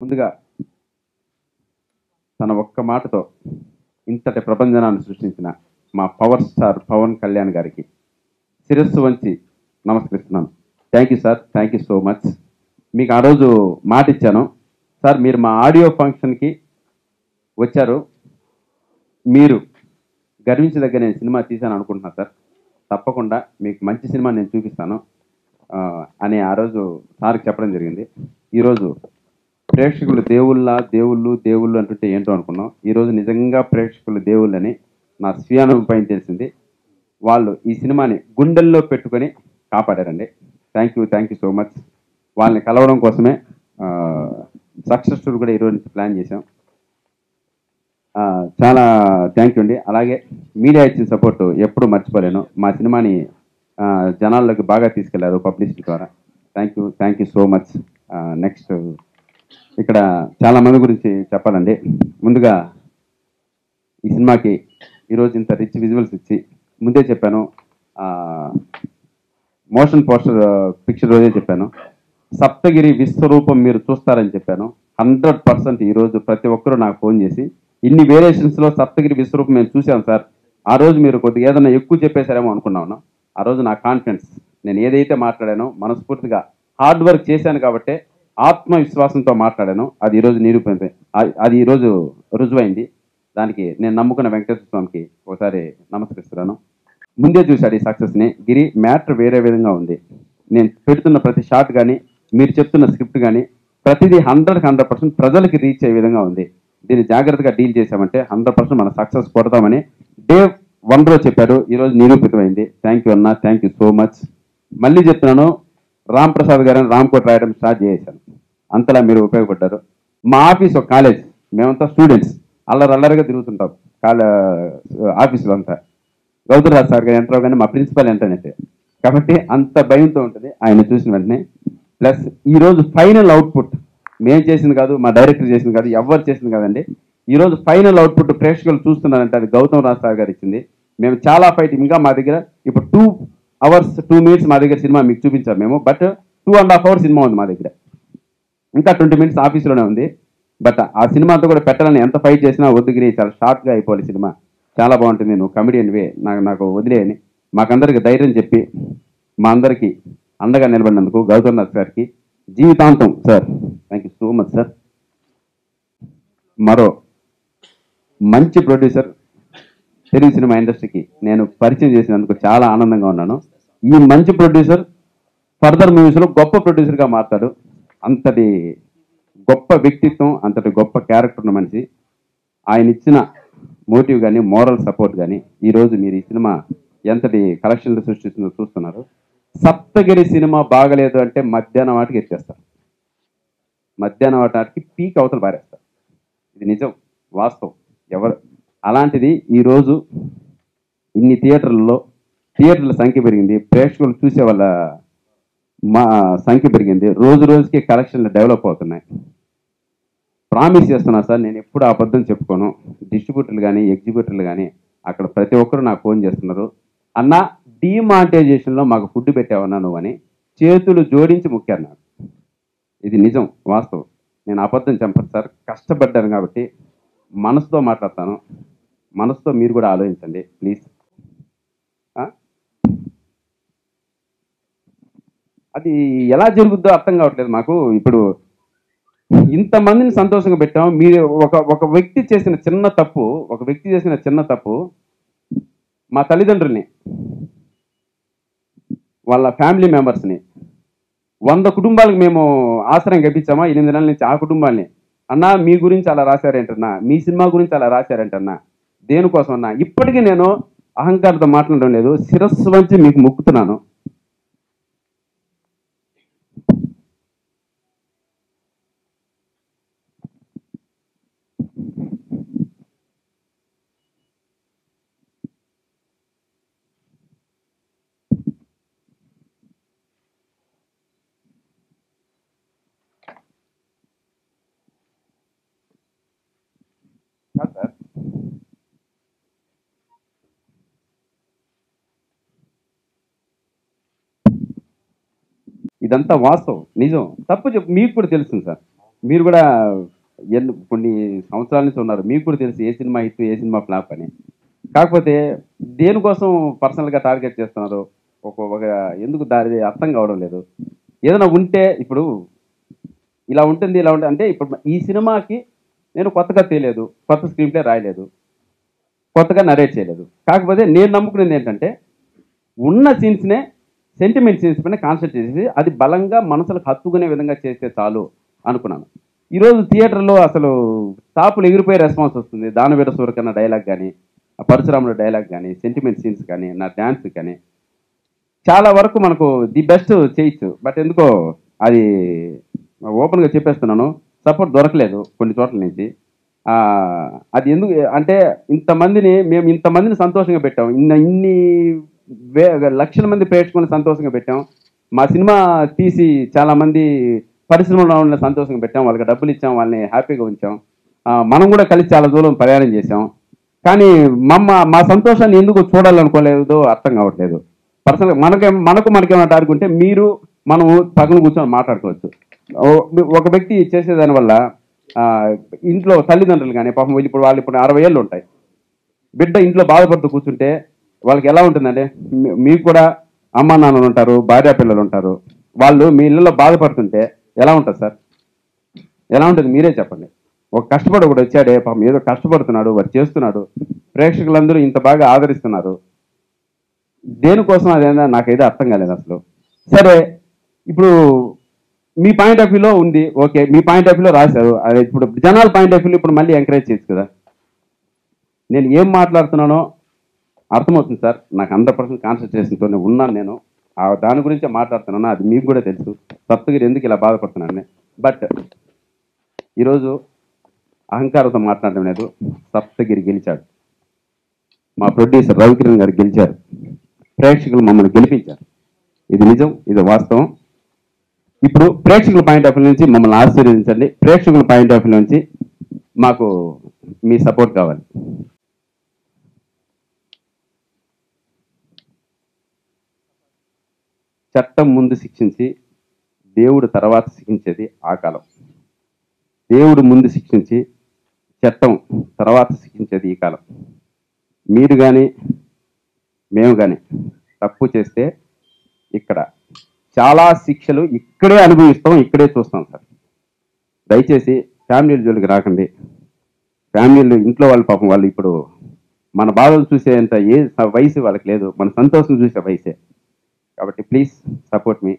ముందుగా తన ఒక్క మాటతో ఇంతటి ప్రపంచనాన్ని సృష్టించిన మా పవర్ స్టార్ పవన్ కళ్యాణ్ గారికి శిరస్సు వంచి నమస్కరిస్తున్నాను. Thank you sir, thank you so much. మీకు ఆ రోజు మాట ఇచ్చాను సార్, మీరు మా ఆడియో ఫంక్షన్కి వచ్చారు, మీరు గర్వించదగ్గ నేను సినిమా తీశాను అనుకుంటున్నాను సార్, తప్పకుండా మీకు మంచి సినిమా నేను చూపిస్తాను అని ఆ రోజు సార్కి చెప్పడం జరిగింది. ఈరోజు ప్రేక్షకులు దేవుళ్ళు అంటుంటే ఏంటో అనుకున్నాం. ఈరోజు నిజంగా ప్రేక్షకులు దేవుళ్ళని నా స్వీయానుభవం తెలిసింది. వాళ్ళు ఈ సినిమాని గుండెల్లో పెట్టుకొని కాపాడారండి. Thank you so much. వాళ్ళని కలవడం కోసమే సక్సెస్ టూర్ కూడా ఈరోజు నుంచి ప్లాన్ చేశాం. చాలా థ్యాంక్ యూ అండి. అలాగే మీడియా ఇచ్చిన సపోర్టు ఎప్పుడు మర్చిపోలేను. మా సినిమాని జనాల్లోకి బాగా తీసుకెళ్లారు పబ్లిసిటీ ద్వారా. Thank you so much. Next ఇక్కడ చాలా మంది గురించి చెప్పాలండి. ముందుగా ఈ సినిమాకి ఈరోజు ఇంత రిచ్ విజువల్స్ ఇచ్చి, ముందే చెప్పాను, మోషన్ పోస్టర్ పిక్చర్ రోజే చెప్పాను, సప్తగిరి విశ్వరూపం మీరు చూస్తారని చెప్పాను. 100% ఈరోజు ప్రతి ఒక్కరూ నాకు ఫోన్ చేసి ఇన్ని వేరియేషన్స్లో సప్తగిరి విశ్వరూపం మేము చూసాం సార్, ఆ రోజు మీరు కొద్దిగా ఏదైనా ఎక్కువ చెప్పేశారేమో అనుకున్నాను. ఆ రోజు నా కాన్ఫిడెన్స్, నేను ఏదైతే మాట్లాడానో మనస్ఫూర్తిగా హార్డ్ వర్క్ చేశాను కాబట్టి ఆత్మవిశ్వాసంతో మాట్లాడాను. అది ఈరోజు నిరూపణ, అది ఈరోజు రుజువైంది. దానికి నేను నమ్ముకున్న వెంకటేశ్వర స్వామికి ఒకసారి నమస్కరిస్తున్నాను. ముందే చూశాడు ఈ సక్సెస్ని. గిరి మ్యాటర్ వేరే విధంగా ఉంది. నేను పెడుతున్న ప్రతి షాట్ కానీ, మీరు చెప్తున్న స్క్రిప్ట్ కానీ, ప్రతిదీ 100% ప్రజలకి రీచ్ అయ్యే విధంగా ఉంది. దీన్ని జాగ్రత్తగా డీల్ చేశామంటే 100% మన సక్సెస్ కొడతామని డే 1 రోజు చెప్పారు. ఈరోజు నిరూపితమైంది. థ్యాంక్ యూ అన్న, థ్యాంక్ యూ సో మచ్. మళ్ళీ చెప్తున్నాను, రామ్ ప్రసాద్ గారిని రామ్కోట్ రాయడం స్టార్ట్ చేశాను. అంతలా మీరు ఉపయోగపడ్డారు. మా ఆఫీస్ ఒక కాలేజ్, మేమంతా స్టూడెంట్స్ అల్లరిగా తిరుగుతుంటాం ఆఫీసులో అంతా. గౌతమ్రాజ్ సార్ గారు ఎంటర్ అవగానే మా ప్రిన్సిపల్ ఎంటర్నెట్, కాబట్టి అంత భయంతో ఉంటుంది ఆయన చూసిన వెంటనే. ప్లస్ ఈరోజు ఫైనల్ అవుట్పుట్ మేము చేసింది కాదు, మా డైరెక్టర్ చేసింది కాదు, ఎవరు చేసింది కాదండి. ఈరోజు ఫైనల్ అవుట్పుట్ ప్రేక్షకులు చూస్తున్నారంటే అది గౌతమ్రాజ్ సార్ గారు ఇచ్చింది. మేము చాలా ఫైట్, ఇంకా మా దగ్గర ఇప్పుడు 2 hours 2 minutes మా దగ్గర సినిమా మీకు చూపించాము మేము, బట్ 2.5 hours సినిమా ఉంది మా దగ్గర. ఇంకా 20 minutes ఆఫీస్లోనే ఉంది. బట్ ఆ సినిమాతో కూడా పెట్టాలని ఎంత ఫైట్ చేసినా వద్దుగిరి, చాలా షార్ట్గా అయిపోవాలి సినిమా, చాలా బాగుంటుంది, నువ్వు కమెడియన్ వే, నాకు వదిలేయని మాకందరికి ధైర్యం చెప్పి మా అందరికీ అండగా నిలబడినందుకు గౌతమ్నాథ్ గారికి జీవితాంతం sir thank you so much sir. మరో మంచి ప్రొడ్యూసర్ తెలుగు సినిమా ఇండస్ట్రీకి నేను పరిచయం చేసినందుకు చాలా ఆనందంగా ఉన్నాను. ఈ మంచి ప్రొడ్యూసర్ ఫర్దర్ మూవీస్లో గొప్ప ప్రొడ్యూసర్గా మారుతాడు. అంతటి గొప్ప వ్యక్తిత్వం, అంతటి గొప్ప క్యారెక్టర్ ఉన్న మనిషి. ఆయన ఇచ్చిన మోటివ్ కానీ, మోరల్ సపోర్ట్ కానీ ఈరోజు మీరు ఈ సినిమా ఎంతటి కలెక్షన్లు సృష్టిస్తుందో చూస్తున్నారు. సప్తగిరి సినిమా బాగలేదు అంటే మధ్యాహ్నం వాటికి ఎత్తేస్తారు, మధ్యాహ్నం వాటికి పీక్ అవతల పారేస్తారు. ఇది నిజం, వాస్తవం. ఎవరు అలాంటిది ఈరోజు ఇన్ని థియేటర్ల సంఖ్య పెరిగింది, ప్రేక్షకులు చూసే వాళ్ళ మా సంఖ్య పెరిగింది, రోజు రోజుకి కలెక్షన్లు డెవలప్ అవుతున్నాయి. ప్రామిస్ చేస్తున్నా సార్, నేను ఎప్పుడు అబద్ధం చెప్పుకోను. డిస్ట్రిబ్యూటర్లు కానీ, ఎగ్జిబ్యూటర్లు కానీ అక్కడ ప్రతి ఒక్కరు నాకు ఫోన్ చేస్తున్నారు, అన్న డిమానిటైజేషన్లో మాకు ఫుడ్ పెట్టావన్నా నువ్వు అని చేతులు జోడించి ముక్కారు నాకు. ఇది నిజం, వాస్తవం. నేను అబద్ధం చెప్పను సార్, కష్టపడ్డాను కాబట్టి మనసుతో మాట్లాడతాను. మనసుతో మీరు కూడా ఆలోచించండి ప్లీజ్. అది ఎలా జరుగుద్దో అర్థం కావట్లేదు మాకు. ఇప్పుడు ఇంతమందిని సంతోషంగా పెట్టాం. మీరు ఒక వ్యక్తి చేసిన చిన్న తప్పు మా తల్లిదండ్రుల్ని, వాళ్ళ ఫ్యామిలీ మెంబర్స్ని 100 కుటుంబాలకు మేము ఆశ్రయం కల్పించామా 8 నెలల నుంచి. ఆ కుటుంబాల్ని అన్నా మీ గురించి అలా రాశారేంటన్నా, మీ సినిమా గురించి అలా రాశారేంటన్నా, దేనికోసం అన్నా. ఇప్పటికీ నేను అహంకారంతో మాట్లాడడం లేదు, శిరస్సు వంచి మీకు మొక్కుతున్నాను. సార్ ఇదంతా వాస్తవం, నిజం. తప్పు చెప్పు మీకు కూడా తెలుస్తుంది సార్. మీరు కూడా కొన్ని సంవత్సరాల నుంచి ఉన్నారు, మీకు కూడా తెలుసు ఏ సినిమా హిట్ ఏ సినిమా ఫ్లాప్ అని. కాకపోతే దేనికోసం పర్సనల్గా టార్గెట్ చేస్తున్నారు, ఒక ఎందుకు దారి అర్థం కావడం లేదు. ఏదైనా ఉంటే ఇప్పుడు ఇలా ఉంటుంది ఇలా ఉంటుంది అంటే, ఇప్పుడు ఈ సినిమాకి నేను కొత్తగా తెలియదు, కొత్త స్క్రీన్ ప్లే రాయలేదు, కొత్తగా నరేట్ చేయలేదు. కాకపోతే నేను నమ్ముకునేది ఏంటంటే, ఉన్న సీన్స్నే సెంటిమెంట్ సీన్స్ పైన కాన్సన్ట్రేట్ చేసి అది బలంగా మనసులకు హత్తుకునే విధంగా చేస్తే చాలు అనుకున్నాను. ఈరోజు థియేటర్లో అసలు టాపులు ఎగిరిపోయే రెస్పాన్స్ వస్తుంది. దానవీర సూరకన్న డైలాగ్ కానీ, పరశురాముల డైలాగ్ కానీ, సెంటిమెంట్ సీన్స్ కానీ, నా డ్యాన్స్ కానీ చాలా వరకు మనకు ది బెస్ట్ చేయొచ్చు. బట్ ఎందుకో అది ఓపెన్గా చెప్పేస్తున్నాను, సపోర్ట్ దొరకలేదు కొన్ని చోట్ల నుంచి. అది ఎందుకు అంటే, మేము ఇంతమందిని సంతోషంగా పెట్టాం, ఇన్ని లక్షల మంది ప్రేక్షకులను సంతోషంగా పెట్టాం. మా సినిమా తీసి చాలామంది పరిశ్రమలో ఉన్న సంతోషంగా పెట్టాం, వాళ్ళకి డబ్బులు ఇచ్చాం, వాళ్ళని హ్యాపీగా ఉంచాం. మనం కూడా కలిసి చాలా దూరం ప్రయాణం చేసాం. కానీ మా సంతోషాన్ని ఎందుకు చూడాలనుకోలేదో అర్థం కావట్లేదు. పర్సనల్గా మనకేమైనా ఆడుకుంటే మీరు మనం పక్కన కూర్చొని మాట్లాడుకోవచ్చు. ఒక వ్యక్తి చేసేదానివల్ల ఇంట్లో తల్లిదండ్రులు కానీ పాపం ఇప్పుడు 60 ఏళ్ళు ఉంటాయి, బిడ్డ ఇంట్లో బాధపడుతూ కూర్చుంటే వాళ్ళకి ఎలా ఉంటుందంటే, మీకు కూడా అమ్మా నాన్నలు ఉంటారు, భార్య పిల్లలు ఉంటారు, వాళ్ళు మీ ఇళ్ళలో బాధపడుతుంటే ఎలా ఉంటుంది సార్? ఎలా ఉంటుంది మీరే చెప్పండి. ఒక కష్టపడి ఒకటి వచ్చాడే పాపం, ఏదో కష్టపడుతున్నాడు, వాడు చేస్తున్నాడు, ప్రేక్షకులందరూ ఇంత బాగా ఆదరిస్తున్నారు, దేనికోసం అదేనా నాకైతే అర్థం కాలేదు అసలు. సరే, ఇప్పుడు మీ పాయింట్ ఆఫ్ వ్యూలో ఉంది, ఓకే, మీ పాయింట్ ఆఫ్ వ్యూలో రాశారు, అదే ఇప్పుడు జనాల పాయింట్ ఆఫ్ వ్యూలో ఇప్పుడు మళ్ళీ ఎంకరేజ్ చేయొచ్చు కదా. నేను ఏం మాట్లాడుతున్నానో అర్థమవుతుంది సార్, నాకు 100% కాన్సన్ట్రేషన్తోనే ఉన్నాను. నేను దాని గురించే మాట్లాడుతున్నాను, అది మీకు కూడా తెలుసు సప్తగిరి ఎందుకు ఇలా బాధపడుతున్నాను. బట్ ఈరోజు అహంకారంతో మాట్లాడడం లేదు, సప్తగిరి గెలిచాడు, మా ప్రొడ్యూసర్ రవికిరణ్ గారు గెలిచారు, ప్రేక్షకులు మమ్మల్ని గెలిపించారు. ఇది నిజం, ఇది వాస్తవం. ఇప్పుడు ప్రేక్షకుల పాయింట్ ఆఫ్ వ్యూ నుంచి మమ్మల్ని ఆశీర్వదించండి. ప్రేక్షకుల పాయింట్ ఆఫ్ వ్యూ నుంచి మాకు మీ సపోర్ట్ కావాలి. చట్టం ముందు శిక్షించి దేవుడు తర్వాత శిక్షించేది ఆ కాలం. దేవుడు ముందు శిక్షించి చట్టం తర్వాత శిక్షించేది ఈ కాలం. మీరు కానీ మేము కానీ తప్పు చేస్తే ఇక్కడ చాలా శిక్షలు ఇక్కడే అనుభవిస్తాం, ఇక్కడే చూస్తాం సార్. దయచేసి ఫ్యామిలీల జోలికి రాకండి. ఫ్యామిలీలు ఇంట్లో వాళ్ళ పాపం వాళ్ళు ఇప్పుడు మన బాధలు చూసేంత వయసు వాళ్ళకి లేదు, మన సంతోషం చూసే వయసే. కాబట్టి ప్లీజ్ సపోర్ట్ మీ.